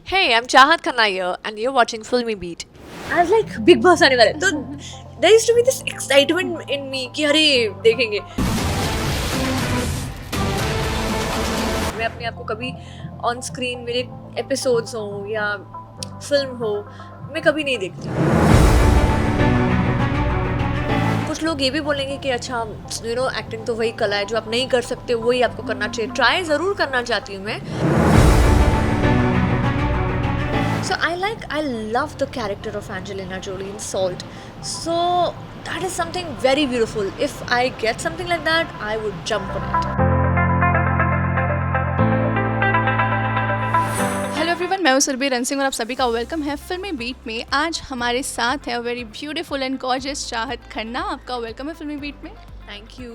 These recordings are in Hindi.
Hey, I'm Chahat Khanna here, and you're watching Filmy Beat. I was like, Big Boss आने वाला है तो there used to be this excitement in me कि अरे देखेंगे. मैं अपने आप को कभी ऑन स्क्रीन मेरे एपिसोड्स हो या फिल्म हो मैं कभी नहीं देखती. कुछ लोग ये भी बोलेंगे कि अच्छा एक्टिंग तो वही कला है जो आप नहीं कर सकते वही आपको करना चाहिए. ट्राई ज़रूर करना चाहती हूँ मैं. So I love the character of Angelina Jolie in Salt. So that is something very beautiful. If I get something like that, I would jump on it. Hello everyone, मैं हूं सुरभि रन सिंह और आप सभी का वेलकम है फिल्मी बीट में. आज हमारे साथ है वेरी ब्यूटीफुल एंड गॉर्जियस चाहत खन्ना. आपका वेलकम है फिल्मी बीट में. Thank you.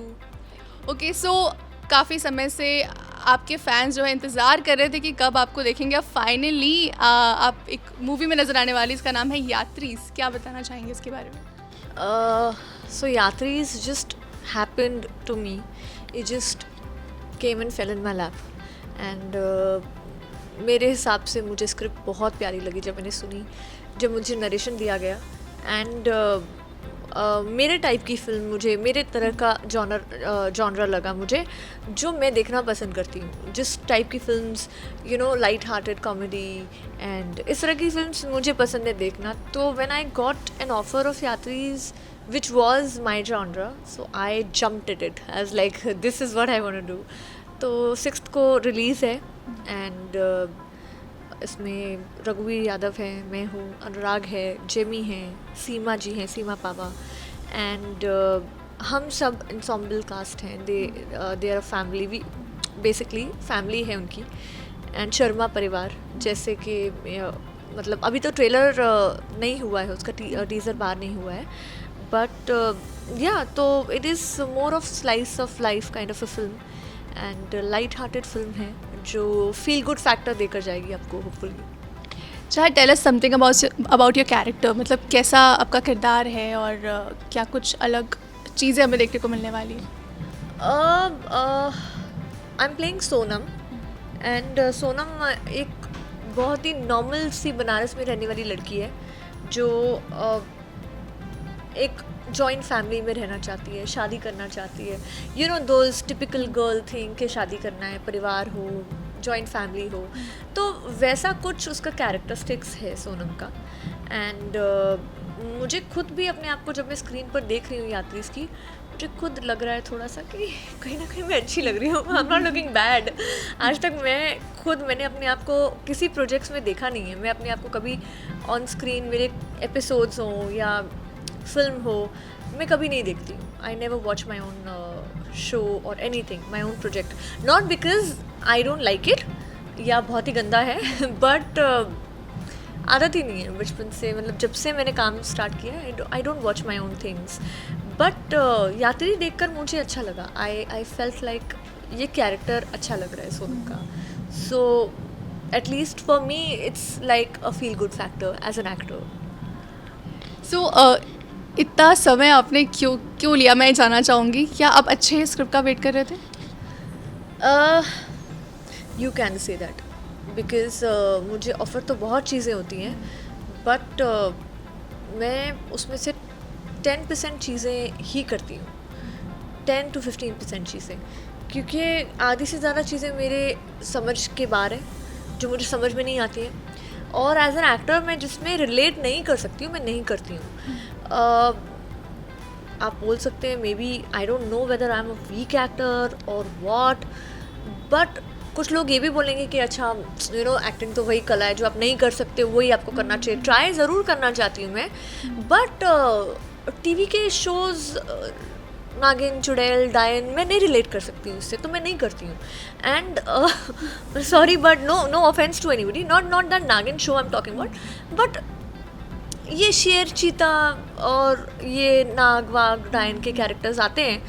ओके, सो काफ़ी समय से आपके फैंस जो है इंतज़ार कर रहे थे कि कब आपको देखेंगे. अब फाइनली आप एक मूवी में नज़र आने वाली, इसका नाम है यात्रीज़. क्या बताना चाहेंगे इसके बारे में? So Yatris just happened to me. It just came and fell in my lap. And मेरे हिसाब से मुझे स्क्रिप्ट बहुत प्यारी लगी जब मैंने सुनी, जब मुझे नरेशन दिया गया. एंड मेरे टाइप की फिल्म, मुझे मेरे तरह का जॉनर लगा मुझे, जो मैं देखना पसंद करती हूँ. जिस टाइप की films light hearted comedy and इस तरह की फिल्म्स मुझे पसंद है देखना. तो when I got an offer of Yatris which was my genre, so I jumped at it. I was like, this is what I want to do. तो 6th को रिलीज़ है. एंड इसमें रघुवीर यादव है, मैं हूँ, अनुराग है, जेमी है, सीमा जी हैं, सीमा पावा. एंड हम सब इंसॉम्बल कास्ट हैं. They are family, we basically family है उनकी. एंड शर्मा परिवार, जैसे कि मतलब अभी तो ट्रेलर नहीं हुआ है उसका, टीज़र बाहर नहीं हुआ है. बट तो it is more of slice of life kind of a film. And light hearted film है जो फील गुड फैक्टर देकर जाएगी आपको होपफुली. चाहे tell us something about your character. मतलब कैसा आपका किरदार है और क्या कुछ अलग चीज़ें हमें देखने को मिलने वाली है? I am playing Sonam. And Sonam एक बहुत ही नॉर्मल सी बनारस में रहने वाली लड़की है जो एक जॉइंट फैमिली में रहना चाहती है, शादी करना चाहती है. दोज टिपिकल गर्ल थिंग कि शादी करना है, परिवार हो, जॉइंट फैमिली हो. तो वैसा कुछ उसका कैरेक्टरिस्टिक्स है सोनम का. एंड मुझे खुद भी अपने आप को जब मैं स्क्रीन पर देख रही हूँ यात्रीज़ की, मुझे खुद लग रहा है थोड़ा सा कि कहीं ना कहीं मैं अच्छी लग रही हूँ. I am not looking bad. आज तक मैंने अपने आप को किसी प्रोजेक्ट्स में देखा नहीं है. मैं अपने आप को कभी ऑन स्क्रीन मेरे एपिसोड्स हों या फिल्म हो मैं कभी नहीं देखती हूँ. I never watch my own show और anything, my own project. Not because I don't like it या बहुत ही गंदा है, बट आदत ही नहीं है बचपन से. मतलब जब से मैंने काम स्टार्ट किया I don't watch my own things. But Yatri देखकर मुझे अच्छा लगा. आई फेल्ट लाइक ये कैरेक्टर अच्छा लग रहा है सोनम का. So at least for me it's like a feel good factor as an actor. So इतना समय आपने क्यों लिया, मैं जानना चाहूँगी. क्या आप अच्छे स्क्रिप्ट का वेट कर रहे थे? You can say that because मुझे ऑफ़र तो बहुत चीज़ें होती हैं, बट मैं उसमें से 10% चीज़ें ही करती हूँ. 10 to 15% चीज़ें, क्योंकि आधी से ज़्यादा चीज़ें मेरे समझ के बाहर हैं जो मुझे समझ में नहीं आती हैं. और एज एन एक्टर मैं जिसमें रिलेट नहीं कर सकती हूँ मैं नहीं करती हूँ. आप बोल सकते हैं maybe I don't know whether I am a weak actor और वॉट, बट कुछ लोग ये भी बोलेंगे कि अच्छा एक्टिंग तो वही कला है जो आप नहीं कर सकते वही आपको करना चाहिए. ट्राई ज़रूर करना चाहती हूँ मैं, बट टीवी के शोज़ नागिन, चुड़ैल, डायन मैं नहीं रिलेट कर सकती हूँ उससे, तो मैं नहीं करती हूँ. And sorry but no offence to anybody, not that Naagin show I am talking about, but ये शेर, चीता और ये नाग, वाग, डायन के कैरेक्टर्स आते हैं.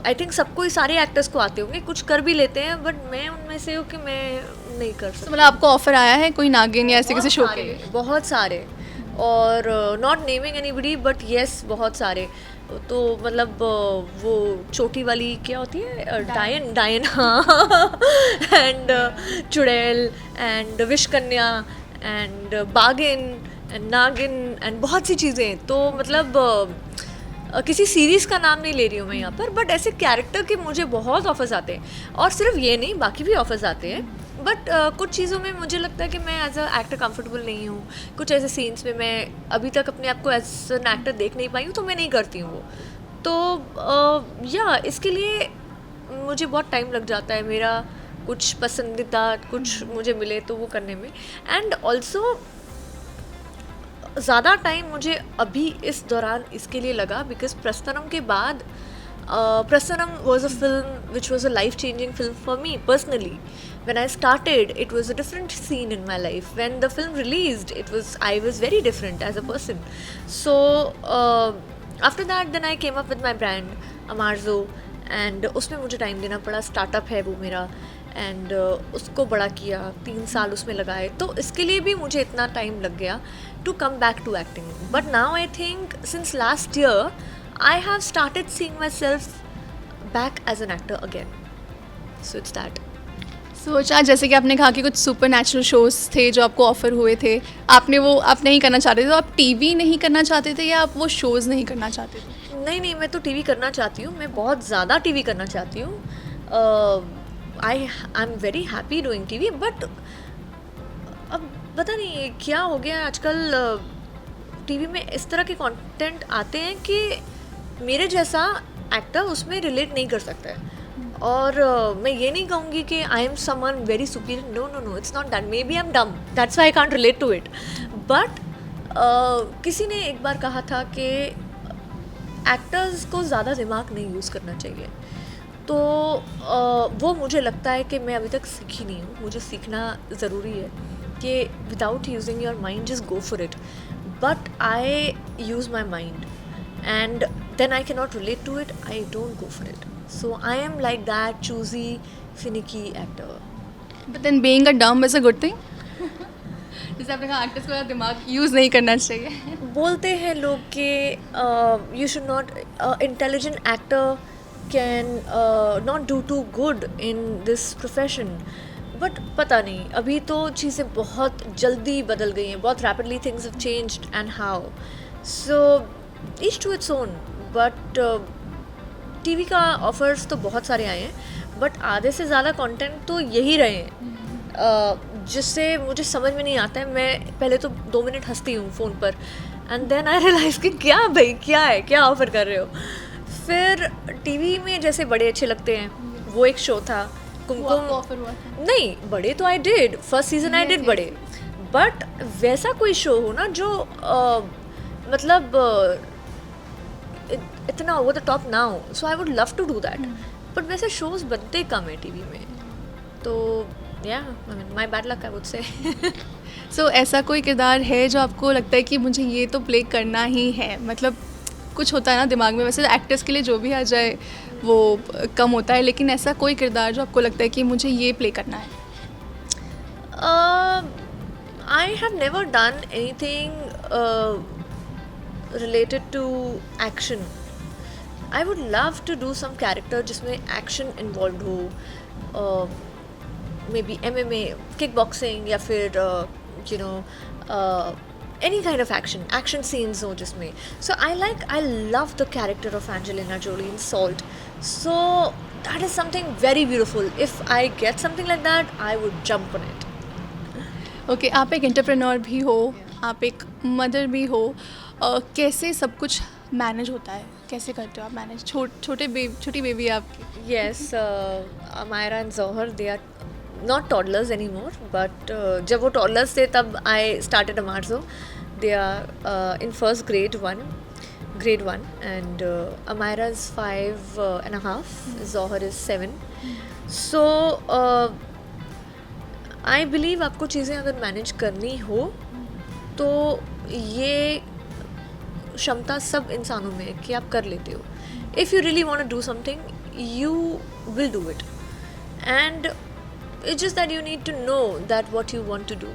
आई थिंक सबको ही, सारे एक्टर्स को आते होंगे, कुछ कर भी लेते हैं, बट मैं उनमें से हूँ कि मैं नहीं कर सकती. मतलब आपको ऑफर आया है कोई नागिन या ऐसे किसी शो के? बहुत सारे, और not naming anybody but yes बहुत सारे. तो मतलब वो चोटी वाली क्या होती है, डायन डायन, हाँ, एंड चुड़ैल एंड विश कन्या एंड बागिन एंड नागिन एंड बहुत सी चीज़ें। तो मतलब किसी सीरीज़ का नाम नहीं ले रही हूँ मैं यहाँ पर, बट ऐसे कैरेक्टर के मुझे बहुत ऑफर्स आते हैं, और सिर्फ ये नहीं, बाकी भी ऑफर्स आते हैं। बट कुछ चीज़ों में मुझे लगता है कि मैं एज अ एक्टर कंफर्टेबल नहीं हूँ। कुछ ऐसे सीन्स में मैं अभी तक अपने आप को एज एन एक्टर देख नहीं पाई हूँ, तो मैं नहीं करती हूँ वो। तो या इसके लिए मुझे बहुत टाइम लग जाता है मेरा, कुछ पसंदीदा कुछ मुझे मिले तो वो करने में। एंड ऑल्सो ज़्यादा टाइम मुझे अभी इस दौरान इसके लिए लगा बिकॉज प्रस्थानम के बाद Prasthanam was a film which was a life changing film for me personally. When I started, it was a different scene in my life. When the film released, I was very different as a person. So after that, then I came up with my brand, Amarzo, and उसमें मुझे टाइम देना पड़ा. स्टार्टअप है वो मेरा, एंड उसको बड़ा किया, 3 साल उसमें लगाए, तो इसके लिए भी मुझे इतना टाइम लग गया to come back to acting. But now I think since last year, I have started seeing myself back as an actor again. So it's that. सोचा, जैसे कि आपने कहा कि कुछ सुपर नेचुरल शोज़ थे जो आपको ऑफ़र हुए थे, आप नहीं करना चाहते थे, तो आप टीवी नहीं करना चाहते थे या आप वो शोज़ नहीं करना चाहते थे? नहीं, मैं तो टीवी करना चाहती हूँ, मैं बहुत ज़्यादा टीवी करना चाहती हूँ. I am very happy doing TV, but अब पता नहीं क्या हो गया आजकल. टीवी में इस तरह के कंटेंट आते हैं कि मेरे जैसा एक्टर उसमें रिलेट नहीं कर सकता है. और मैं ये नहीं कहूँगी कि I am someone very superior, no, it's not that. Maybe I am dumb, that's why I can't relate to it. But किसी ने एक बार कहा था कि एक्टर्स को ज़्यादा दिमाग नहीं यूज़ करना चाहिए. तो वो मुझे लगता है कि मैं अभी तक सीखी नहीं हूँ. मुझे सीखना ज़रूरी है कि without using your mind just go for it. But I use my mind and then I cannot relate to it, I don't go for it. So I am like that choosy, finicky actor. But then being a dumb is a good thing. जैसे आपने कहा एक्टर्स को दिमाग यूज़ नहीं करना चाहिए. बोलते हैं लोग कि you should not, intelligent actor can not do too good in this profession. But पता नहीं, अभी तो चीज़ें बहुत जल्दी बदल गई हैं, बहुत rapidly things have changed and how. So each to its own. But TV का ऑफर्स तो बहुत सारे आए हैं, बट आधे से ज़्यादा कंटेंट तो यही रहे हैं जिससे मुझे समझ में नहीं आता है. मैं पहले तो 2 मिनट हंसती हूँ फ़ोन पर, एंड देन आई रियलाइज़ कि क्या भाई, क्या है, क्या ऑफ़र कर रहे हो. फिर टीवी में जैसे बड़े अच्छे लगते हैं, वो एक शो था कुमकुम. ऑफर हुआ था? नहीं, बड़े तो I did, first season I did बड़े. बट वैसा कोई शो हो ना जो मतलब इतना ओवर द टॉप ना हो, so I would love to do that. But वैसे शोज बनते कम है टीवी में, तो या my bad luck I would say. So ऐसा कोई किरदार है जो आपको लगता है कि मुझे ये तो प्ले करना ही है? मतलब कुछ होता है ना दिमाग में, वैसे एक्टर्स के लिए जो भी आ जाए वो कम होता है, लेकिन ऐसा कोई किरदार जो आपको लगता है कि मुझे ये प्ले करना है? I have never done anything related to action. I would love to do some character जिसमें action involved हो, maybe MMA, kickboxing, या फिर you know any kind of action scenes हो जिसमें. So I love the character of Angelina Jolie in Salt. So that is something very beautiful. If I get something like that, I would jump on it. Okay, आप एक एंटरप्रेन्योर भी हो, आप एक मदर भी हो, कैसे सब कुछ मैनेज होता है? कैसे करते हो आप मैनेज? छोटी बेबी है आपकी. Yes, Amira and Zohar, they are not toddlers anymore, but जब वो toddlers थे तब I started Amarzo. They are in first grade 1, and Amira is 5.5, Zohar is 7. So I believe आपको चीज़ें अगर मैनेज करनी हो तो ये क्षमता सब इंसानों में है कि आप कर लेते हो. If you really want to do something, you will do it, and it's just that you need to know that what you want to do.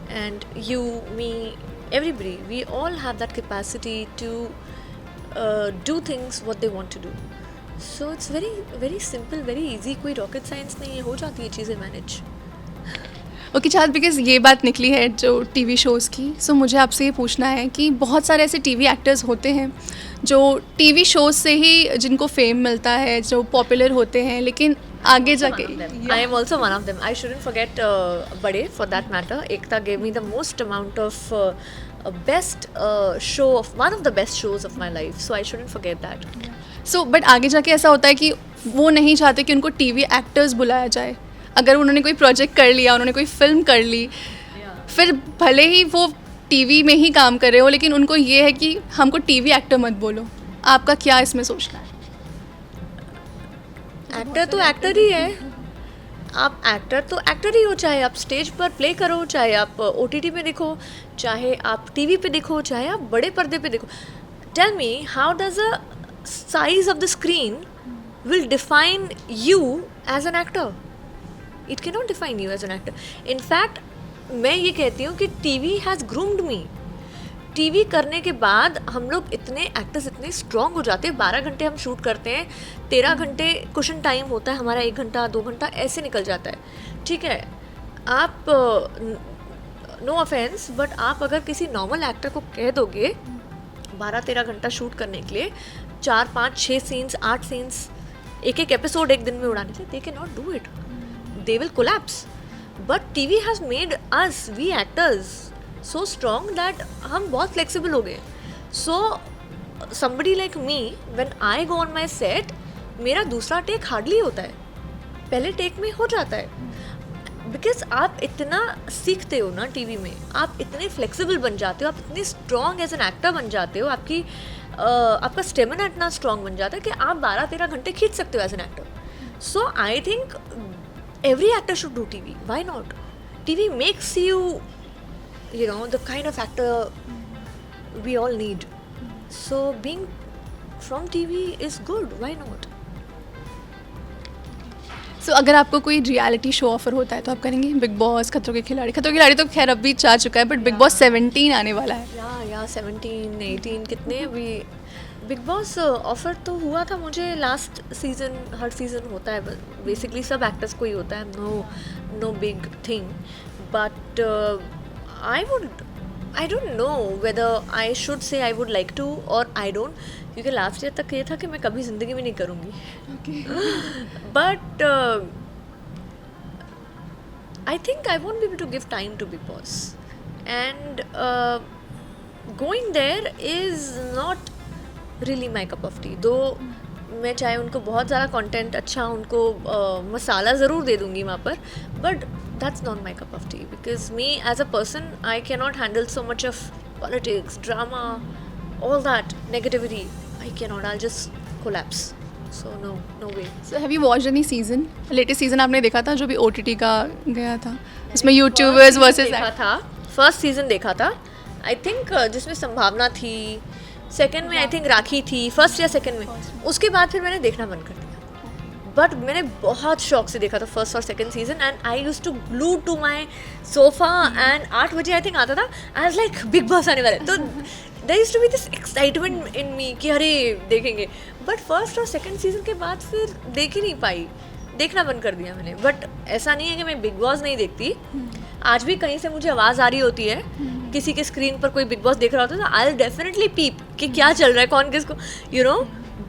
And you, me, everybody, we all have that capacity to do things what they want to do. So it's very very simple, very easy. कोई rocket science नहीं है, हो जाती है चीज़ें manage. ओके चाँद, बिकॉज ये बात निकली है जो टीवी शोज़ की, सो मुझे आपसे ये पूछना है कि बहुत सारे ऐसे टीवी एक्टर्स होते हैं जो टीवी शोज़ से ही जिनको फेम मिलता है, जो पॉपुलर होते हैं, लेकिन आगे जाके I am also one of them. I shouldn't forget Bade for that matter. Ekta gave me the most amount of best show of one of the best shows of my life. So I shouldn't forget that. So but आगे जाके ऐसा होता है कि वो नहीं चाहते कि उनको टीवी एक्टर्स बुलाया जाए। अगर उन्होंने कोई प्रोजेक्ट कर लिया, उन्होंने कोई फिल्म कर ली, फिर भले ही वो टीवी में ही काम कर रहे हो, लेकिन उनको ये है कि हमको टीवी एक्टर मत बोलो। आपका क्या इसमें सोचना है? एक्टर तो एक्टर ही है। आप एक्टर तो एक्टर ही हो, चाहे आप स्टेज पर प्ले करो, चाहे आप OTT पे देखो, चाहे आप टीवी पे देखो, चाहे आप बड़े पर्दे पे देखो। Tell me, how does a size of the screen will define you as an actor? It can not define you as an actor. In fact मैं ये कहती हूँ कि TV has groomed me. TV करने के बाद हम लोग इतने एक्टर्स इतने स्ट्रॉन्ग हो जाते हैं. 12 घंटे हम शूट करते हैं, 13 घंटे क्वेश्चन टाइम होता है हमारा, 1 घंटा 2 घंटा ऐसे निकल जाता है. ठीक है, आप नो ऑफेंस बट आप अगर किसी नॉर्मल एक्टर को कह दोगे 12-13 घंटा शूट करने के लिए 4, 5, 6 सीन्स, 8 सीन्स, एक एपिसोड एक दिन में उड़ाने से, they can not do it. They will collapse. But TV has made us, we actors, so strong that हम बहुत flexible हो गए. So somebody like me, when I go on my set, मेरा दूसरा टेक हार्डली होता है, पहले टेक में हो जाता है. बिकॉज आप इतना सीखते हो ना टीवी में, आप इतने फ्लेक्सिबल बन जाते हो, आप इतने स्ट्रॉन्ग एज एन एक्टर बन जाते हो, आपका स्टेमिना इतना स्ट्रॉन्ग बन जाता है कि आप 12-13 घंटे खींच सकते हो as an actor. So I think every actor should do TV. Why not? TV makes you, you know, the kind of actor we all need. So being from TV is good. Why not? सो अगर आपको कोई रियलिटी शो ऑफर होता है तो आप करेंगे? बिग बॉस, खतरों के खिलाड़ी तो खैर अभी जा चुका है, बट बिग बॉस 17 आने वाला है. या 17, 18 कितने अभी बिग बॉस ऑफर तो हुआ था मुझे लास्ट सीज़न. हर सीज़न होता है बेसिकली, सब एक्टर्स को ही होता है. No big thing, but I don't know whether I should say I would like to और आई डोंट, क्योंकि लास्ट ईयर तक ये था कि मैं कभी ज़िंदगी में नहीं करूँगी. But I think I won't be able to give time to Bigg Boss, and going there is not really my cup of tea. Though मैं चाहे उनको बहुत ज़्यादा कंटेंट अच्छा, उनको मसाला ज़रूर दे दूँगी वहाँ पर, but that's not my cup of tea. Because me as a person I can not handle so much of politics, drama, all that negativity. I can not, I just collapse. So no way. So have you watched any season? Latest season आपने देखा था जो भी OTT का गया था, उसमें यूट्यूबर्स वर्सेस देखा था. फर्स्ट सीजन देखा था आई थिंक, जिसमें संभावना थी. सेकंड में आई थिंक राखी थी, फर्स्ट या सेकंड में. उसके बाद फिर मैंने देखना बंद कर दिया, बट मैंने बहुत शौक से देखा था फर्स्ट और second season. And I used to glue to my sofa, and 8 बजे आई थिंक आता था. I was like Bigg Boss आने वाला है, तो there used to be this excitement in me कि अरे देखेंगे. बट फर्स्ट और सेकंड सीजन के बाद फिर देख ही नहीं पाई, देखना बंद कर दिया मैंने. बट ऐसा नहीं है कि मैं बिग बॉस नहीं देखती. आज भी कहीं से मुझे आवाज़ आ रही होती है, किसी के स्क्रीन पर कोई बिग बॉस देख रहा होता है, तो आई विल डेफिनेटली पीप कि क्या चल रहा है, कौन किसको, you know.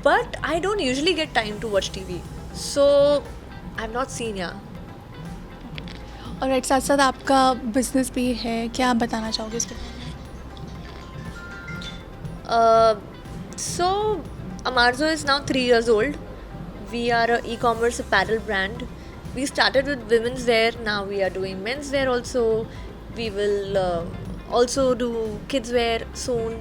But I don't usually get time to watch TV, so I have not seen. या और राइट, साथ साथ आपका बिजनेस भी है, क्या आप बताना चाहोगे उसके? So Amarzo is now 3 years old. We are a e-commerce apparel brand. We started with women's wear, now we are doing men's wear also. We will also do kids wear soon.